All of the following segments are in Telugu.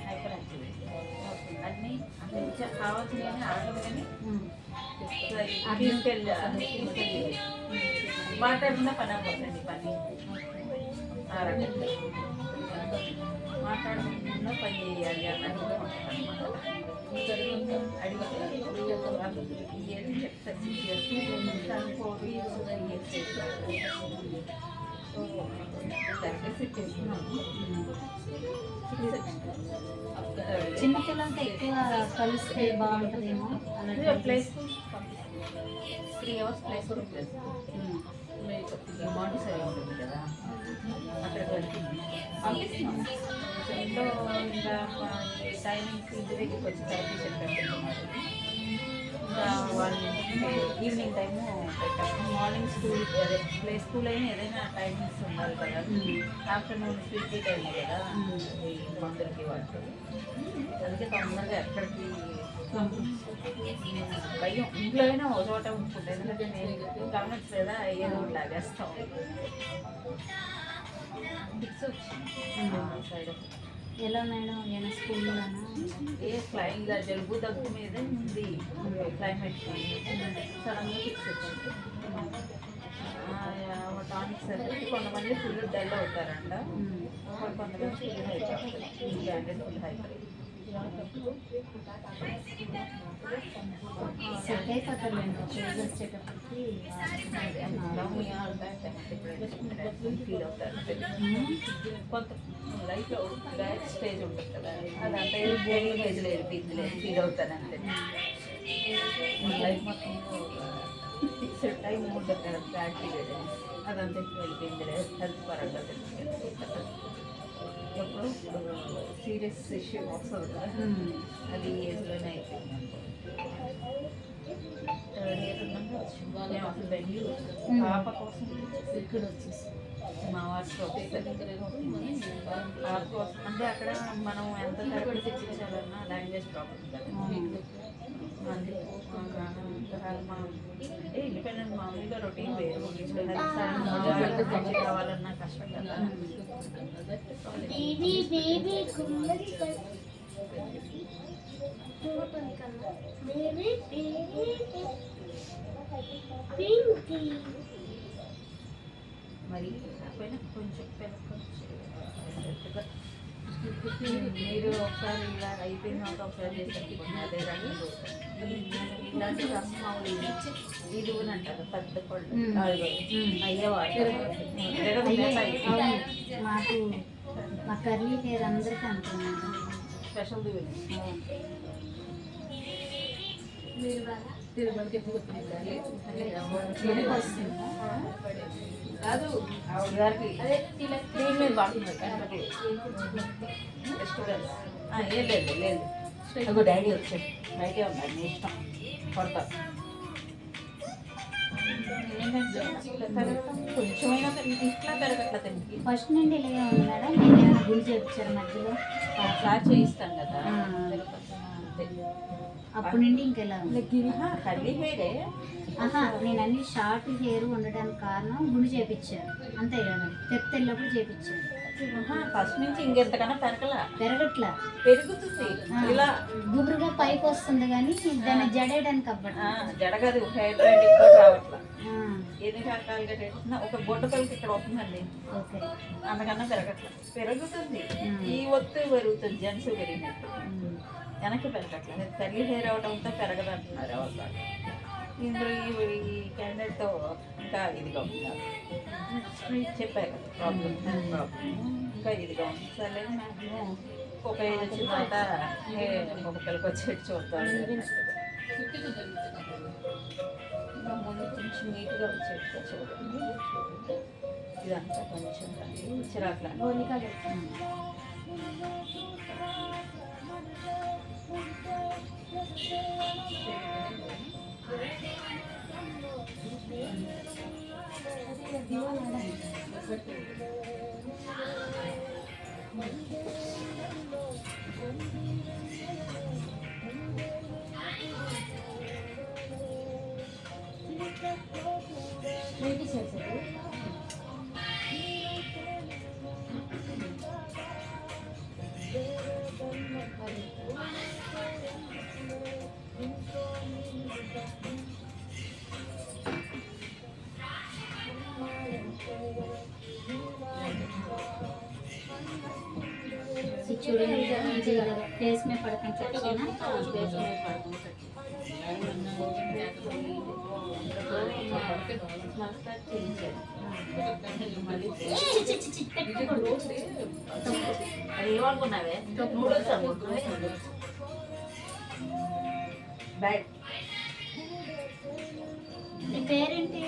హైపర్ యాక్టివిటీ అన్నీ అంటే కావాల్సినవి అడగదు కానీ తీసుకెళ్ళి మాట్లాడకుండా పని అవ్వదండి పని ఆ రకంగా మాట్లాడకుండా పని చేయాలి అన్నట్టు అడిగి చెప్తారు చిన్నపిల్లలతో ఎక్కువ కలిస్తే బాగుంటుందేమో అలాగే ప్లేస్ 3 hours ప్లేస్ మాంటిసరీ ఉంటుంది కదా అక్కడికి వెళ్తుంది పంపిస్తున్నాం ఇంట్లో ఇంకా టైమింగ్స్ ఇంటి దగ్గరికి వచ్చి థెరపీ చెప్పేస్తున్నారు ఇంకా వాళ్ళు ఈవినింగ్ టైము మార్నింగ్ స్కూల్ అదే ప్లే స్కూల్ అయినా ఏదైనా టైమింగ్స్ ఉండాలి కదా ఆఫ్టర్నూన్ స్వీటీ టైం కదా మందులకి వాటి అందుకే తొందరగా ఎక్కడికి భయం ఇంట్లో అయినా ఒక చోట ఉంచుకుంటా ఎందుకంటే నేను గమనించలేదా ఏదో లాగేస్తాం ఫిక్స్ వచ్చింది సైడ్ ఎలా మేడం ఏమైనా స్కూల్లోనా ఫ్లైంగ్ జలుబు దగ్గు మీద ఉంది క్లైమేట్ సడన్గా ఫిక్స్ వచ్చింది టానిక్స్ అంటే కొంతమంది ఫుల్ డల్ అవుతారంట కొంతమంది full hyper branded full hyper set అయిపోతారులేండి ఫేజ్ వచ్చేటప్పటికి ఫీల్ అవుతారు కొంత లైఫ్లో బ్యాక్ స్టేజ్ ఉంటుంది కదా అదంతా ఏజ్ లేదు పీజ్ లేదు ఫీల్ అవుతాను అంతే లైఫ్ మొత్తం ఫిక్స్డ్ టైం ఉంటుంది కదా బ్యాక్ పీరియడ్ అదంతా వెళ్ళిపోయింది లేదు హెల్త్ పరంగా ఎప్పుడు సీరియస్ ఇష్యూ వస్తుంది కదా అది ఏజ్లోనే అయిపోయింది థర్డ్ ఇయర్ ఉన్నాక మేము అసలు బెంగళూరు పాప కోసం ఇక్కడ వచ్చేసి మా వారి పాప కోసం అంటే అక్కడ మనం ఎంత థెరపీ తెచ్చించాలన్నా లాంగ్వేజ్ ప్రాబ్లం కదా అంటే ఇండిపెండెంట్ మామూలుగా రొటీన్ వేరు కావాలన్నా కష్టం కదా మరి పైన కొంచెం మీరు ఒకసారి ఇలా అయిపోయిన ఒకసారి చేసేట్టుకోండి అదే రండి ఇలాంటి రసమావులు ఇది కూడా అంటారు పెద్ద పళ్ళు అయ్యేవాళ్ళు మాకు మా కర్రీ హెయిర్ అందరికీ అనుకున్నాను స్పెషల్ కాదు ఆవిడ గారికి క్రీమ్ మీద వాడుతున్నారు స్టూడెంట్స్ ఏం లేదు లేదు అగో డాడీ వచ్చాడు బయటే ఉన్నాడు నీ ఇష్టం కొడతా కొంచెమైనా ఇట్లా పెరగట్లా తనకి ఫస్ట్ నుండి ఇలాగే ఉంది మేడం నేను ఏమైనా గురి చేయించారు మధ్యలో ఫ్లాట్ చేయిస్తాను కదా అప్పటి నుండి ఇంకెలా ఉంది కర్లీ హెయిరే నేను అన్ని షార్ట్ హెయిర్ ఉండడానికి కారణం గుండు చేయించారు అంతే కదా తెల్లప్పుడు చేయించారు ఫస్ట్ నుంచి ఇంకెంతకన్నా పెరగట్లా పెరుగుతుంది ఇలా గుబురుగా పైకి వస్తుంది కానీ దాన్ని జడేయడానికి అవ్వట్లా జడగదు హెయిర్ బ్యాండ్ ఎక్కువ రావట్లా ఎన్ని రకాలుగా చేసినా ఒక బొడ్డ పలికి ఇక్కడ వస్తుందండి ఓకే అందుకన్నా పెరగట్లా పెరుగుతుంది ఈ ఒత్తు పెరుగుతుంది జెంట్స్ పెరిగినట్టు వెనక్కి పెరగట్లా కర్లీ హెయిర్ అవడంతో పెరగదు అంటున్నారు ఎవరు ఇందులో ఈ క్యాండిడేట్తో ఇంకా ఇదిగా ఉన్నారు చెప్పారు కదా ప్రాబ్లం ఇంకా ఇదిగా ఉంది సరే మ్యాక్సిమం ఒక ఏజ్ వచ్చిన తర్వాత ఒక పిల్లకి వచ్చేట్టు చూస్తాను ఇంకా ముందు కొంచెం నీట్గా వచ్చేట్టుగా చూడండి ఇదంతా కొంచెం చిరాకులా చూడండి ఇది ఫేస్ మీద పడుకొని చెప్తున్నా అది ఏమనుకున్నావే నూడిల్స్ బ్యాడ్ నీ పేరేంటి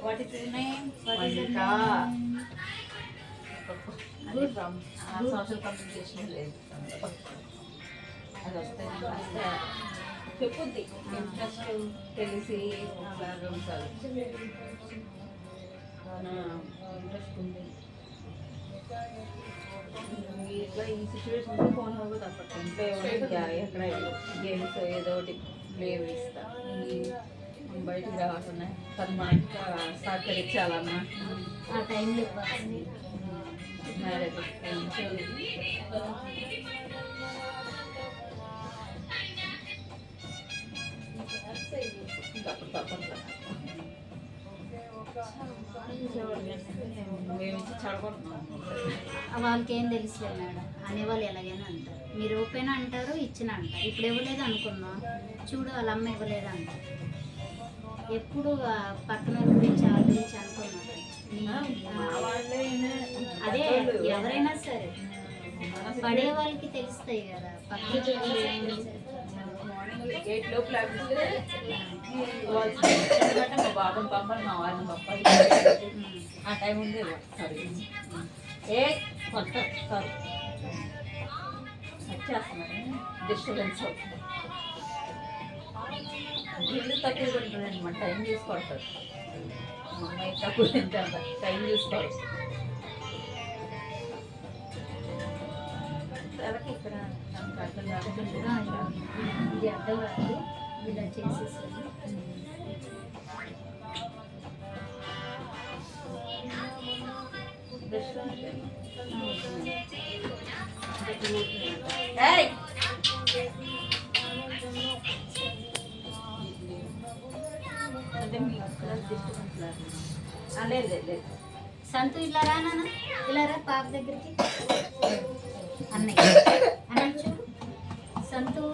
వాట్ ఇస్ యువర్ నేమ్ అది ఫ్రమ్ సోషల్ కమ్యూనికేషన్ లేదు అది వస్తే చెప్పుద్ది ఇంట్రెస్ట్ తెలిసి ఇంట్రెస్ట్ ఉంది ఇట్లా ఈ సిచ్యువేషన్లో ఫోన్ అవ్వదు తప్ప ఇంట్లో ఎక్కడ గేమ్స్ ఏదో ఒకటి ప్లే ఇస్తా బయటికి రావాలన్నా తను మనకి సహకరించాలన్నా ఆ టైంలో ఇవ్వాలి మ్యారేజ్ అప్పుడు తప్పట్లా మేము చదవకుంటున్నాం వాళ్ళకి ఏం తెలుసులేదు మేడం అనేవాళ్ళు ఎలాగైనా అంటారు మీరు ఓపెన్ అంటారు ఇచ్చిన అంటారు ఇప్పుడు ఇవ్వలేదు అనుకున్నాం చూడు వాళ్ళ అమ్మ ఇవ్వలేదు అంటారు ఎప్పుడు పక్కన గురించి వాళ్ళ గురించి అనుకున్నాను అదే ఎవరైనా సరే పడే వాళ్ళకి తెలుస్తాయి కదా పక్కన మార్నింగ్ 8 లోపల మా బాబాని పంపాలి మా వారిని పంపాలి ఆ టైం ఉంది సారీ ఏ కొత్త సారీ వచ్చేస్తున్నారు డిస్టర్బెన్స్ అవుతుంది ఇల్లు తక్కువ కొడుతుంది అనమాట టైం చూసుకొడతారు మా అమ్మాయి తక్కువ తింటారు టైం చూసుకోవాలి అలాగే ఇక్కడ నాకు అర్థం కాకుండా ఇది అర్థం కాదు ఇలా చేసేసాను అంటే మీ అక్కడ డిస్టర్బెన్స్ లేదు లేదు లేదు సంతు ఇలా రా నాన్న ఇలా రా పాప దగ్గరికి అన్నయ్య అన్నయ్య చూడు సంతు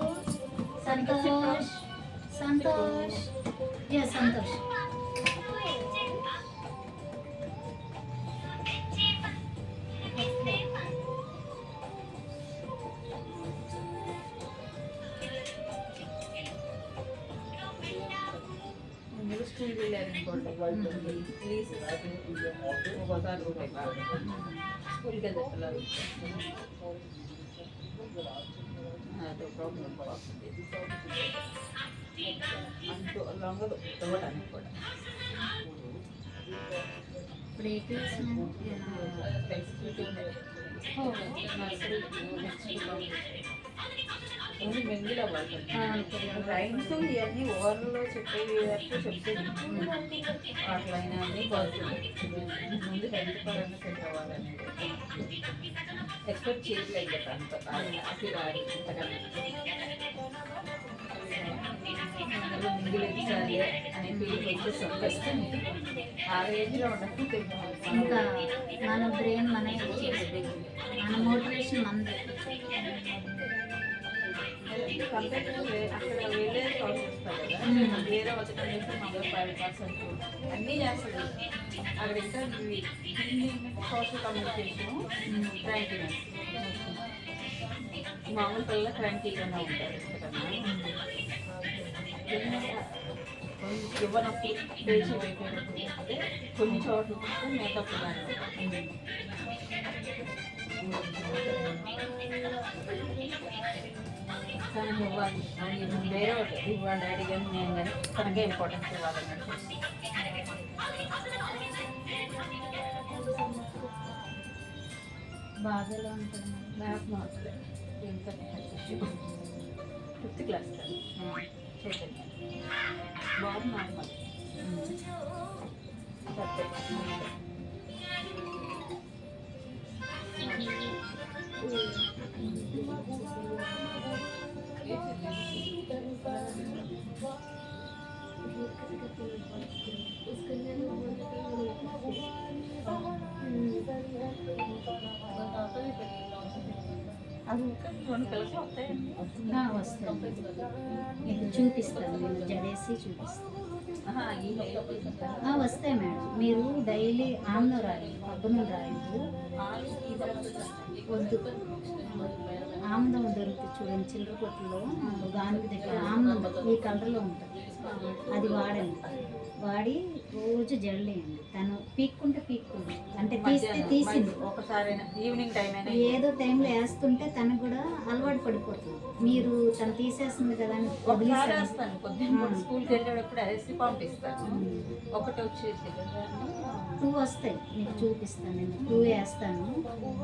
సంతోష్ సంతోష్ సంతోష్ స్కూల్కి వెళ్ళారనుకోండి వాళ్ళు ప్లీజ్ ఒకసారి స్కూల్కి వెళ్తారు అదో ప్రాబ్లం అంటూ లొంగదు ఇవ్వడానికి కూడా ఇప్పుడు ఏ క్లాస్ ఓన్లీ మెంగిల్ అవ్వాలి రైమ్స్ ఇవన్నీ ఓవర్లో చెప్పేవి వరకు చెప్తుంది అట్లయినా అన్నీ పోతుంది ముందు హెల్త్ పరంగా సెట్ అవ్వాలనేది ఎక్స్పెక్ట్ చేయట్లేదు కదా అంత అసలు అంతకన్నా మింగిల్ ఇచ్చాలి అనే ఫీలింగ్ వచ్చేసి వస్తుంది ఆ రేంజ్లో ఉండకపోతే ఇంకా మన బ్రెయిన్ మనకి మన మోటివేషన్ మనది అక్కడ వేరే వస్తారు కదా వేరే వచ్చి మళ్ళీ 5% అన్నీ చేస్తుంది అక్కడ ఇంకా సోషల్ కమ్యూనికేషన్ క్రాంకీనెస్ మామూలు పిల్లలు క్రాంకీగానే ఉంటారు ఇవ్వనప్పుడు పేచి అయిపోయినప్పుడు అంటే కొన్ని చోట్ల మేకప్ కానీ తనకి ఇవ్వాలి వేరే ఒకటి ఇవ్వాలి డాడీ కానీ నేను కానీ తనకే ఇంపార్టెన్స్ ఇవ్వాలన్నట్టు బాధలో ఉంటుంది మ్యాథ్ మాత్రమే ఇంకా 5th క్లాస్ చైతన్య బాబు నార్మల్ అది రెండు పిల్లలు వస్తాయండి. వస్తాను, మీకు చూపిస్తాను, నేను జడేసి చూపిస్తాను. ఈ వస్తాయి మేడం. మీరు డైలీ ఆమ్లో రాయండి, పబ్బును రాయండి. వద్దు, ఆముదం దొరుకుతుంది చూడండి చిల్లర కొట్టులో, గానుగ దగ్గర ఆముదం ఈ కలర్లో ఉంటుంది, అది వాడండి. వాడి రోజు జడలేయండి. తను పీక్కుంటే అంటే తీసింది ఒకసారి ఈవినింగ్ టైం ఏదో టైంలో వేస్తుంటే తనకు కూడా అలవాటు పడిపోతుంది. మీరు తను తీసేస్తుంది కదా అని వదిలేస్తాను. పొద్దున్న స్కూల్కి వెళ్ళేటప్పుడు వేసి పంపిస్తాను. ఒకటి వచ్చేసి 2 వస్తాయి, మీకు చూపిస్తాను. నేను 2 వేస్తాను.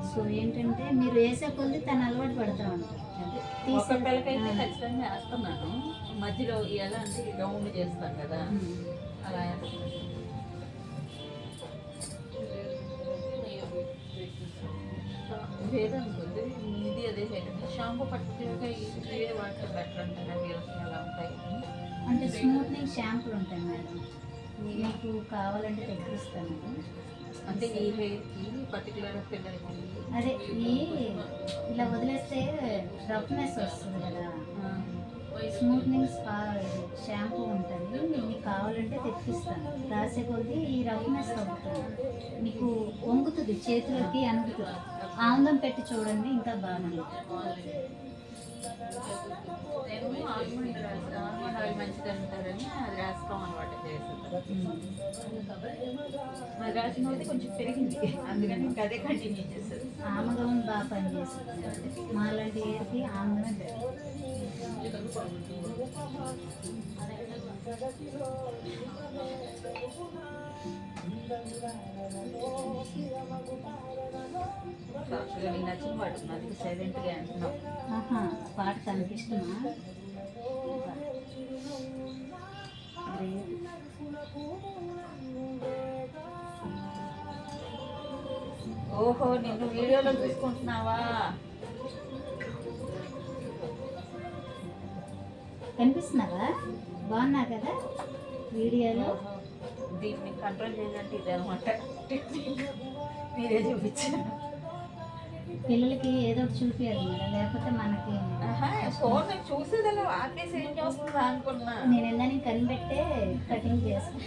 సో ఏంటంటే మీరు వేసే కొద్ది తను అలవాటు పడతా ఉంటారు. ఒక పిల్లకైతే ఖచ్చితంగా వేస్తున్నాను. మధ్యలో ఎలా అంటే రౌండ్ చేస్తాను కదా, అలా లేదనుకోండి. ఇది అదే చేయడం షాంపూ పర్టికులర్గా ఇవే వాటర్ బెటర్ అంటారా? మీరు ఎలా ఉంటాయి అంటే స్మూత్నింగ్ షాంపూలు ఉంటాయి మేడం, మీకు కావాలంటే తెప్పిస్తాను. అంటే ఈ హెయిర్కి పర్టికులర్ పిల్లలకి అదే ఇలా వదిలేస్తే రఫ్నెస్ వస్తుంది కదా, స్మూత్నింగ్ షాంపూ ఉంటుంది, మీకు కావాలంటే తెప్పిస్తాను. రాసే కొద్దీ ఈ రఫ్నెస్ అవుతుంది, మీకు వంగుతుంది, చేతులకి అనుగుతుంది. ఆముదం పెట్టి చూడండి, ఇంకా బాగుంది. ఆల్మండ్ ఆయిల్ మంచిది అంటారని అది రాస్తాం అనమాట. అది రాసిన అయితే కొంచెం పెరిగింది, అందుకని ఇంకా అదే కంటిన్యూ చేస్తుంది. ఆముదం బాగా పనిచేస్తుంది, మాలాంటి ఏరికి ఆముదం పెట్టి. నీకు నచ్చిన పాట నాకు సైలెంట్గా అంటున్నావు. పాట కనిపిస్తున్నా. ఓహో, నిన్ను వీడియోలో చూసుకుంటున్నావా? కనిపిస్తున్నావా? బాగున్నా కదా వీడియోలో? దీన్ని కంట్రోల్ చేయాలంటే ఇదే అనమాట, మీరే చూపించారు. పిల్లలకి ఏదో ఒకటి చూపించాలి మేడం, లేకపోతే మనకి ఫోన్ చూసేదలా ఆపేసి ఏం చేస్తుందా అనుకున్నా. నేను ఎందని కనిపెట్టే కటింగ్ చేస్తాను.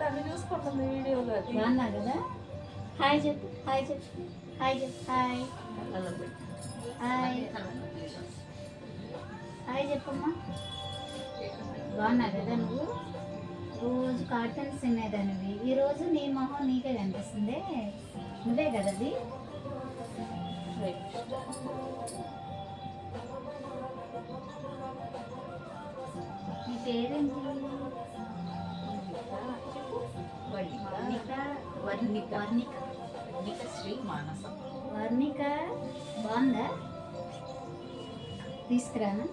తను చూసుకుంటుంది వీడియోలో. బాగున్నా కదా? హాయ్ చెప్పు, హాయ్ చెప్పు, హాయ్ చెప్పు, హాయ్ హాయ్ హాయ్ చెప్పమ్మా. బాగున్నా కదా నువ్వు? రోజు కార్టూన్స్ తినేదానివి, ఈరోజు నీ మొహం నీకే కనిపిస్తుంది. నువ్వే కదా అది? నీ పేరేంటి? వర్ణిక శ్రీ మానస. వర్ణిక బాగుందా? తీసుకురానా?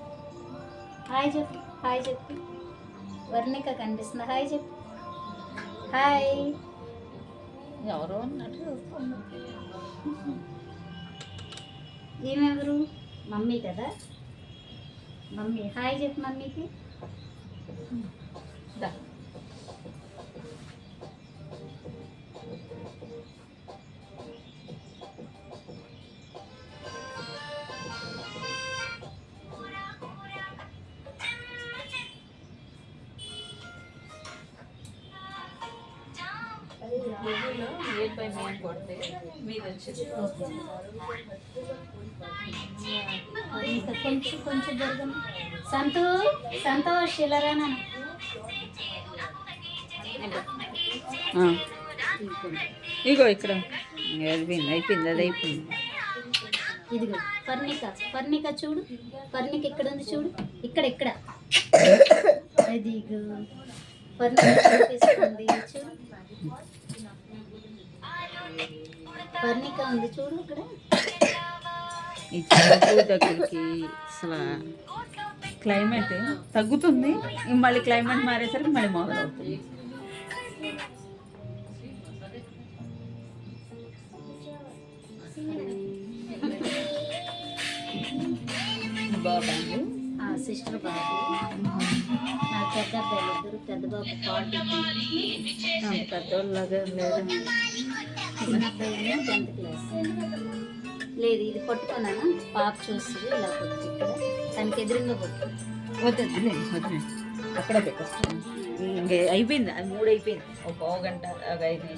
హాయ్ చెప్పు, హాయ్ చెప్పు. వర్ణిక కనిపిస్తుందా? హాయ్ చెప్పు, హాయ్. ఎవరో అన్నట్టు చూస్తున్నా. ఏమెవరు? మమ్మీ కదా? మమ్మీ హాయ్ చెప్పు మమ్మీకి. గూగుల్లో నియర్ బై మెయిన్ కొడితే మీరు వచ్చేది. ఇంకా కొంచెం కొంచెం జరగం. సంతోష్ ఇలా రానా? ఇగో ఇక్కడ అయిపోయింది, అయిపోయింది, అది అయిపోయింది. ఇదిగో పర్ణిక చూడు, పర్ణిక ఇక్కడ ఉంది చూడు, ఇక్కడ అదిగో పర్ణిక చూపిస్తుంది చూడు, పర్ణిక ఉంది చూడు ఇక్కడ. దగ్గరికి అసలు క్లైమేట్ తగ్గుతుంది, మళ్ళీ క్లైమేట్ మారేసరికి మళ్ళీ మొదలవుతుంది. బాబాయ్ సిస్టర్ బాబు, నా పెద్ద అబ్బాయిలు ఇద్దరు. పెద్ద బాబు 40, పెద్దోళ్ళలాగా లేదు, చిన్న అబ్బాయి 10th క్లాస్. లేదు ఇది పట్టుకున్నాను, పాప చూస్తుంది ఇలా కొట్టు, ఇక్కడ తనకి ఎదురుగా కొట్టు. వద్దు అక్కడే పెట్టేస్తాను. ఇంక అయిపోయింది, అది 3 అయిపోయింది. ఒక పావు గంట, ఒక 5 నిమిషాలు.